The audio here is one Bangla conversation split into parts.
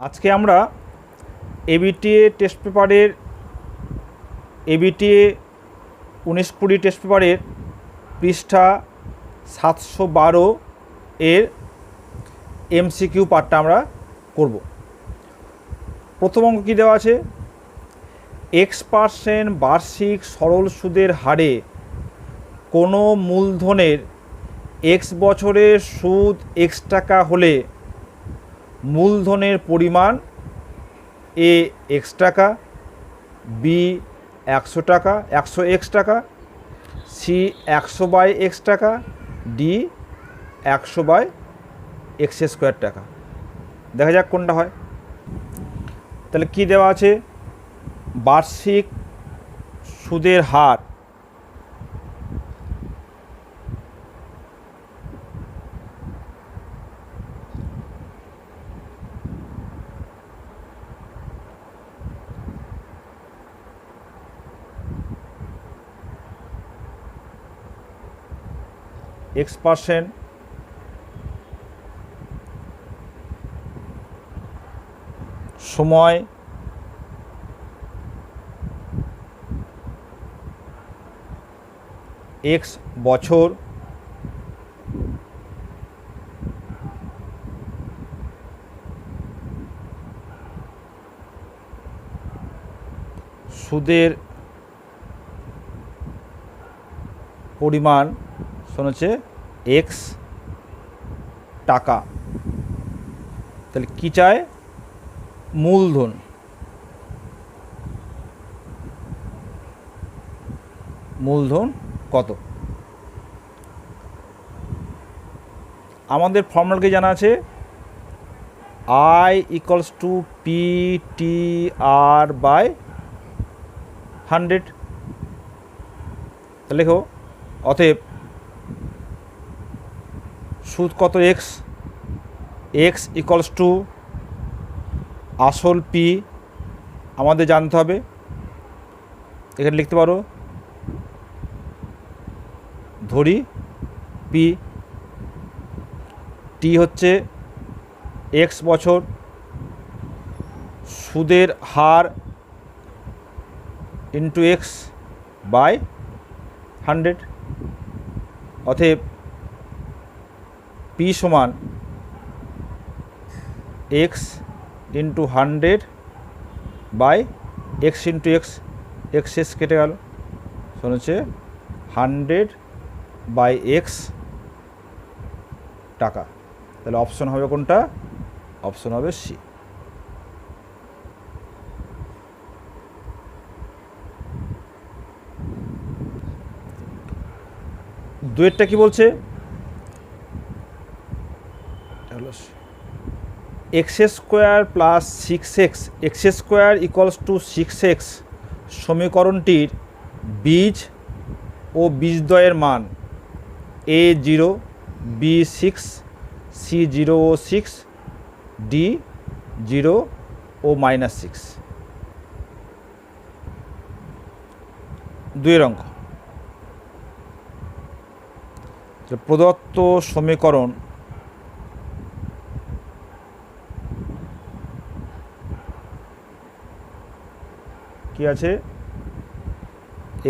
আজকে আমরা এবিটিএ টেস্ট পেপারের এবিটিএ 19-20 টেস্ট পেপারের পৃষ্ঠা 712 এর এমসিকিউ পার্টটা আমরা করব। প্রথম অঙ্ক কী দেওয়া আছে, X% বার্ষিক সরল সুদের হারে কোনো মূলধনের X বছরের সুদ X টাকা হলে মূলধনের পরিমাণ A X টাকা, B 100 টাকা 100 X টাকা, C 100/X টাকা, D 100/X² টাকা। দেখা যাক কোনটা হয়। তাহলে কি দেওয়া আছে, বার্ষিক সুদের হার X% সময় X বছর সুদের পরিমাণ হচ্ছে X টাকা। তাহলে কী চায়, মূলধন। মূলধন কত? আমাদের ফর্মুলা কি জানা আছে, I = PTR/100। তাহলে লেখো, অতএব সুদ কত X, X = আসল P আমাদের জানতে হবে। এখানে লিখতে পারো, ধরি P, T হচ্ছে X বছর, সুদের হার ইন্টু X/100। অতএব P সমান X × 100/X × X, X কেটে গেল, হচ্ছে 100/X টাকা। তাহলে অপশন হবে কোনটা? অপশন হবে C। দুয়েরটা কি বলছে, X² + 6X, X² = 6X সমীকরণটির বীজ ও বীজদ্বয়ের মান A0, B6, C0 ও 6, D0 ও -6। দুয়ের অঙ্ক, প্রদত্ত সমীকরণ কি আছে,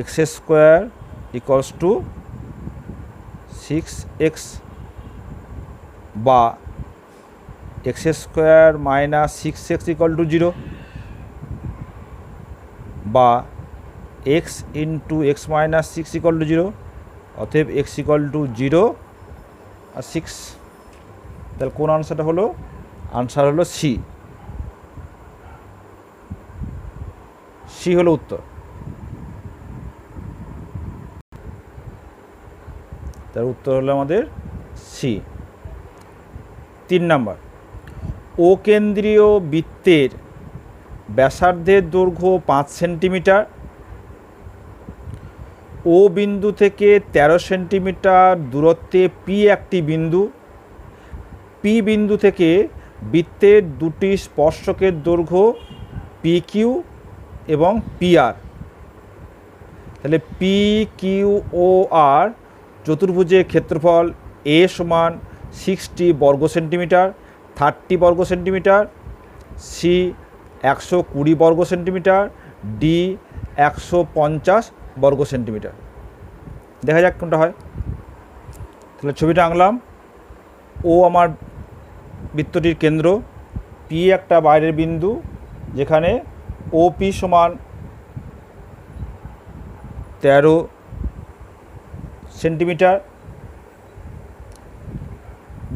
X² = 6X বা X² - 6X = 0 বা X × X - 6 = 0। অতএব X = 0 আর 6। তাহলে কোন আনসারটা হলো? আনসার হলো C। C হলো উত্তর। তার উত্তর হলো আমাদের C। 3 নাম্বার, ও কেন্দ্রীয় বৃত্তের ব্যাসার্ধের দৈর্ঘ্য 5 সেন্টিমিটার, ও বিন্দু থেকে 13 সেন্টিমিটার দূরত্বে P একটি বিন্দু, P বিন্দু থেকে বৃত্তের দুটি স্পর্শকের দৈর্ঘ্য PQ এবং PR। তাহলে PQOR চতুর্ভুজের ক্ষেত্রফল A = 60 বর্গ সেন্টিমিটার, 30 বর্গ সেন্টিমিটার, সি 120 বর্গ সেন্টিমিটার, ডি 150 বর্গ সেন্টিমিটার। দেখা যাক কোনটা হয়। তাহলে ছবিটা আঁকলাম। ও আমার বৃত্তটির কেন্দ্র, পি একটা বাইরের বিন্দু, যেখানে ওপি সমান 13 সেন্টিমিটার।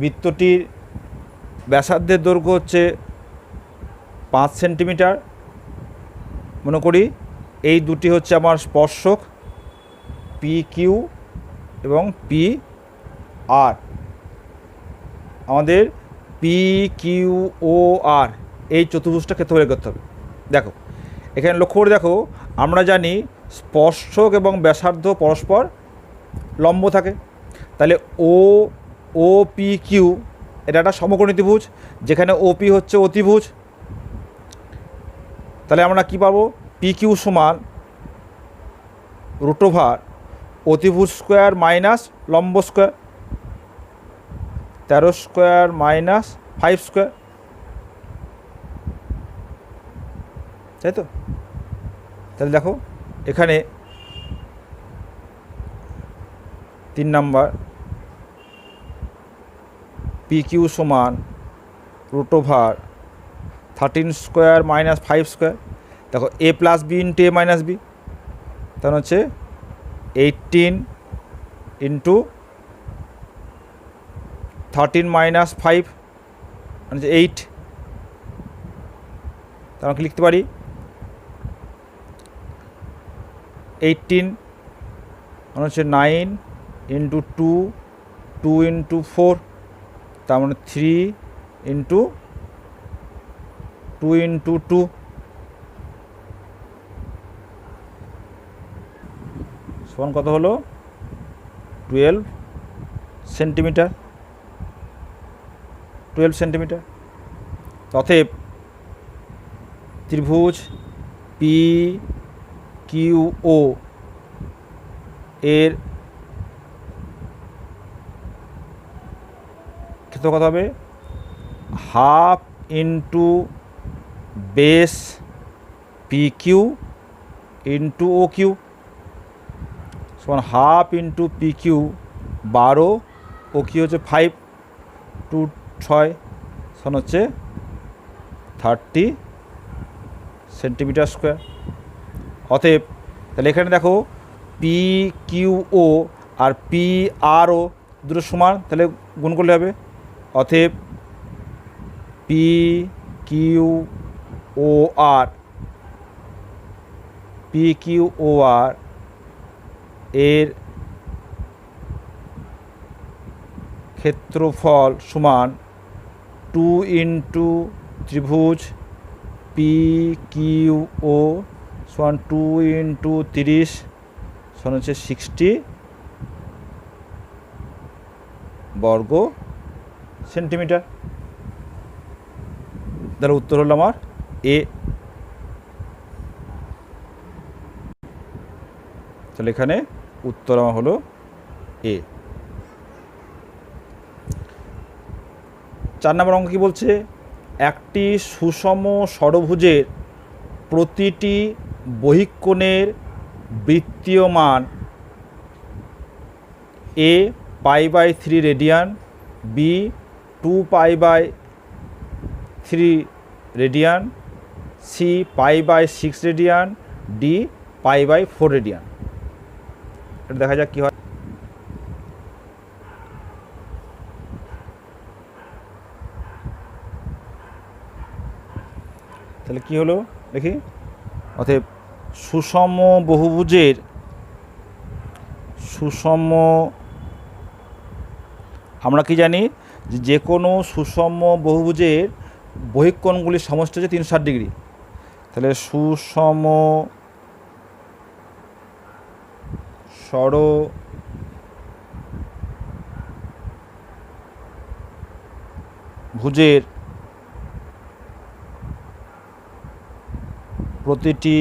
বৃত্তটির ব্যাসার্ধের দৈর্ঘ্য হচ্ছে 5 সেন্টিমিটার। মনে করি এই দুটি হচ্ছে আমার স্পর্শক, পি কিউ এবং পি আর। আমাদের পি কিউ ও আর এই চতুর্ভুজটা ক্ষেত্রফল বের করতে হবে। দেখো এখানে লক্ষ্য করে দেখো, আমরা জানি স্পর্শক এবং ব্যাসার্ধ পরস্পর লম্ব থাকে। তাহলে ও পি কিউ এটা একটা সমকোণী ত্রিভুজ, যেখানে ওপি হচ্ছে অতিভুজ। তাহলে আমরা কি পাবো? পি কিউ সমান রুট ওভার অতিভুজ স্কোয়ার মাইনাস লম্ব স্কোয়ার, 13 স্কোয়ার মাইনাস 5 স্কোয়ার, তাই তো? তাহলে দেখো এখানে 3 নাম্বার পি কিউ সমান root over 13 square minus 5 square. দেখো A plus B into A minus B, তাহলে হচ্ছে 18 ইন্টু 13 মাইনাস 5 মানে হচ্ছে 8। তাহলে আমরা লিখতে পারি 18 মানে হচ্ছে 9 ইন্টু 2, 2 ইন্টু 4, তার মানে 3 ইন্টু 2 ইন্টু 2 সমান কত হলো? 12 সেন্টিমিটার। 12 সেন্টিমিটার। অতএব ত্রিভুজ পি কিউ ও এর ক্ষেত্র কত হবে? Half into base P Q into O Q সমান half into P Q 12, O Q হচ্ছে 5, 2 6 সমান হচ্ছে 30 সেন্টিমিটার স্কোয়ার। অতএব তাহলে এখানে দেখো পি কিউ ও আর পি আর ও দুটো সমান, তাহলে গুণ করলে হবে। অতএব পি কিউ ও আর, পি কিউ ও আর এর ক্ষেত্রফল সমান 2 ইন্টু ত্রিভুজ পি কিউ ও সমান 2 ইন্টু 30 সমান হচ্ছে 60 বর্গ সেন্টিমিটার। তার উত্তর হলো আমার এ। তাহলে এখানে উত্তর আমার হলো এ। 4 নম্বর অঙ্ক কী বলছে? একটি সুষম ষড়ভুজের প্রতিটি বহিঃকোণের বৃত্তীয় মান A π/3 radian, B 2π/3 radian, C π/6 radian, D π/4 radian. এটা দেখা যাক কী হয়। তাহলে কী হলো দেখি। অতএব সুষম বহুভুজের আমরা কি জানি যে কোনো সুষম বহুভুজের বহিঃকোণগুলির সমষ্টি হচ্ছে 360 ডিগ্রি। তাহলে সুষম ষড়ভুজের প্রতিটি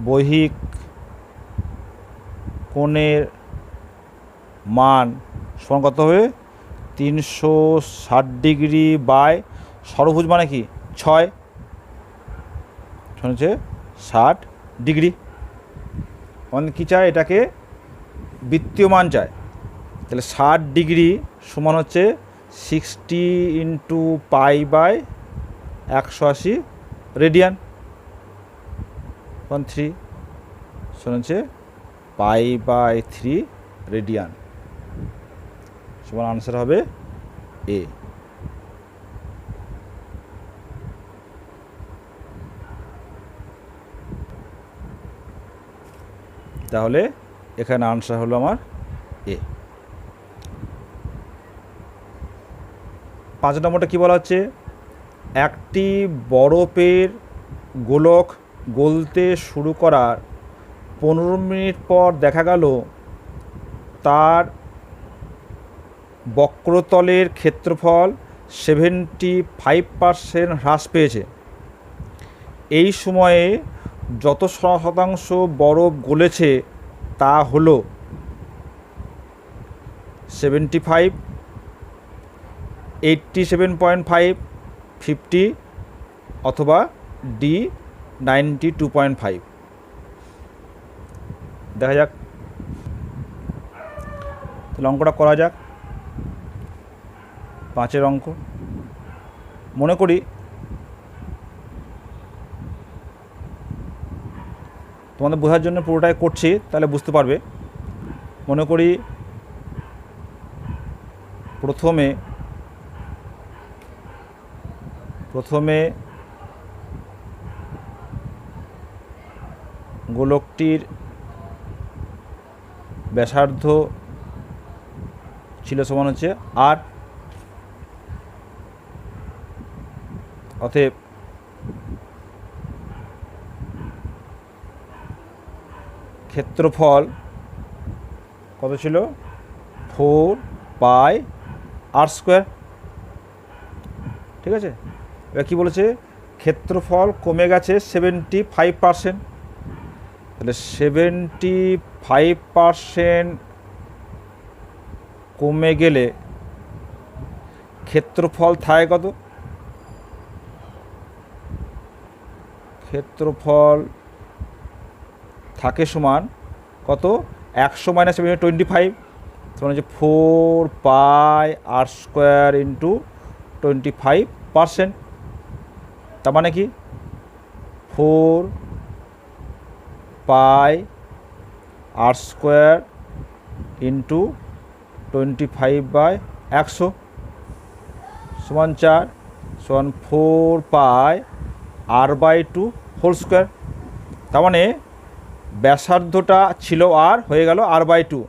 বহিক কোণের মান সমান কত হবে? 360 ডিগ্রি বাই ষড়ভুজ মানে কি 6 হচ্ছে 60 ডিগ্রি। আমাদের কী চায়, এটাকে বৃত্তীয় মান চায়। তাহলে 60 ডিগ্রি সমান হচ্ছে 60 ইন্টু পাই বাই 180 রেডিয়ান। 3 সমান হচ্ছে পাই বাই 3 রেডিয়ান। সমান আনসার হবে এ। তাহলে এখানে আনসার হলো আমার এ। 5 নম্বরটা কী বলা হচ্ছে, একটি বরফের গোলক গলতে শুরু করার 15 মিনিট পর দেখা গেল তার বক্রতলের ক্ষেত্রফল 75% হ্রাস পেয়েছে। এই সময়ে যত শতাংশ বরফ গলেছে তা হলো 75, 87.5, 50 অথবা ডি 92.5। দেখা যাক, তাহলে অঙ্কটা করা যাক। 5 অঙ্ক মনে করি তোমাদের বোঝার জন্য পুরোটাই করছি, তাহলে বুঝতে পারবে। মনে করি প্রথমে গোলকটির ব্যাসার্ধ ছিল সমান হচ্ছে আর, অতএব ক্ষেত্রফল কত ছিল, 4 পাই আর স্কোয়ার। ঠিক আছে, এবার কী বলেছে, ক্ষেত্রফল কমে গেছে 75%। তাহলে 75% কমে গেলে ক্ষেত্রফল থাকে কত, ক্ষেত্রফল থাকে সমান কত, 100 - 25, তখন হচ্ছে 4 পাই আর স্কোয়ার ইন্টু 25%। তার মানে কি 4 পাই আর স্কোয়ার ইন্টু 25/100 সমান 4 সমান 4 পাই r/2 হোল স্কোয়ার। তার মানে ব্যাসার্ধটা ছিল আর, হয়ে গেল r/2।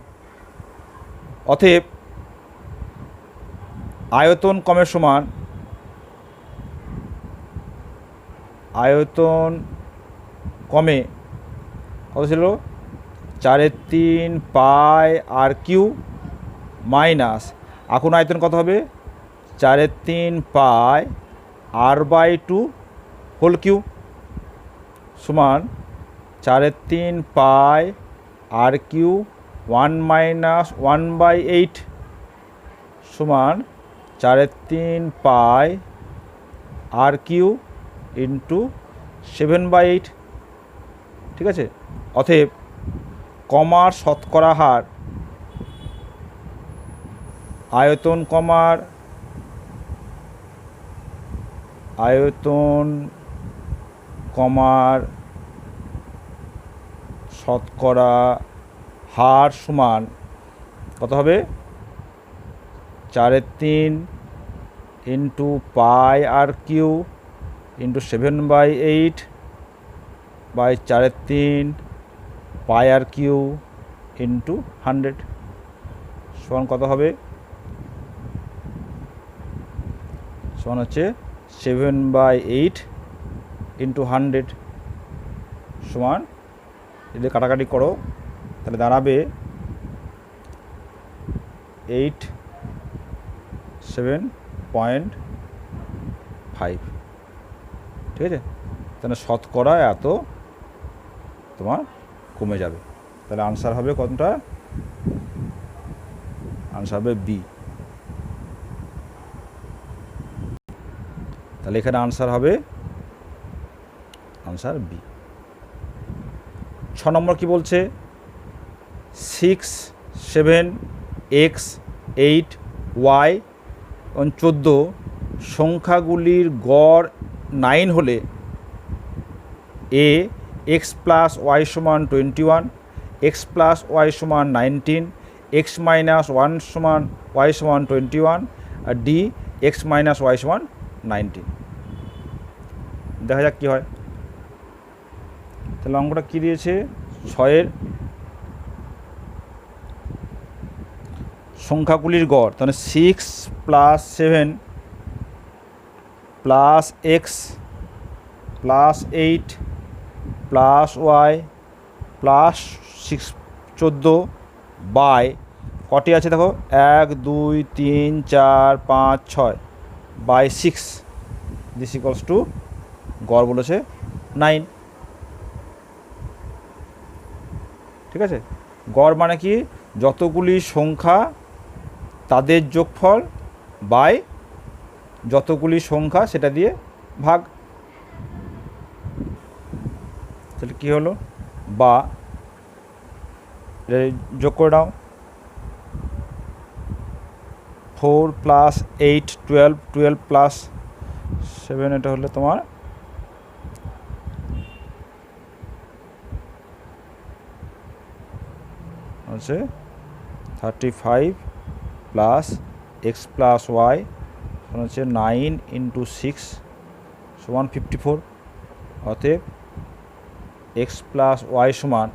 অতএব আয়তন কমের সমান, আয়তন কমে কত ছিল, 4/3 পাই আর কিউ মাইনাস, এখন আয়তন কত হবে, 4/3 পাই r/2 হোল কিউ সমান 4/3 পাই আর কিউ 1 - 1/8 সমান 4/3 পাই আর কিউ ইন্টু 7/8। ঠিক আছে, অতএব কমার শতকরা হার, আয়তন কমার শতকরা হার সমান কত হবে, 4/3 into pi r cube into 7/8 by 4/3 pi r cube into 100 সমান কত হবে, সমান হচ্ছে 7/8 ইন্টু 100 সমান, যদি কাটাকাটি করো তাহলে দাঁড়াবে 87.5। ঠিক আছে, তাহলে শতকরা এত তোমার কমে যাবে। তাহলে আনসার হবে কোনটা, আনসার হবে বি। তাহলে এখানে আনসার হবে আনসার বি। 6 নম্বর কি বলছে, 6, 7, x, 8, y এবং 14 সংখ্যাগুলির গড় 9 হলে এ এক্স প্লাস ওয়াই সমান 21, এক্স প্লাস ওয়াই সমান 19, এক্স মাইনাস ওয়াই সমান 21 আর ডি এক্স মাইনাস ওয়াই সমান 19। দেখা যাক কী হয়। তাহলে অঙ্কটা কী দিয়েছে, 6-এর সংখ্যাগুলির গড়, তাহলে 6 plus 7 plus x plus 8 plus y plus 14 by কটি আছে দেখো, 1 2 3 4 5 6 বাই 6, দিস ইকুয়ালস টু গড় বলেছে 9। ঠিক আছে, গড় মানে কি, যতগুলি সংখ্যা তাদের যোগফল বাই যতগুলি সংখ্যা সেটা দিয়ে ভাগ। তাহলে কী হলো, বা যোগ করে দাও, 4 প্লাস 8 12, 12 প্লাস 7, এটা হলে তোমার হচ্ছে 35 প্লাস এক্স প্লাস ওয়াই হচ্ছে 9 ইন্টু 6 সমান 54। অতএব এক্স প্লাস ওয়াই সমান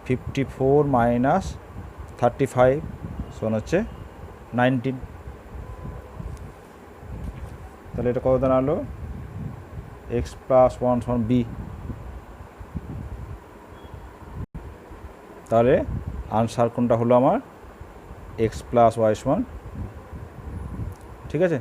54 মাইনাস 35 সমান হচ্ছে 19। তাহলে এটা কত দাঁড়ালো, এক্স প্লাস 1 সমান বি। তাহলে আনসার কোনটা হলো আমার, এক্স প্লাস ওয়াই সমান। ঠিক আছে।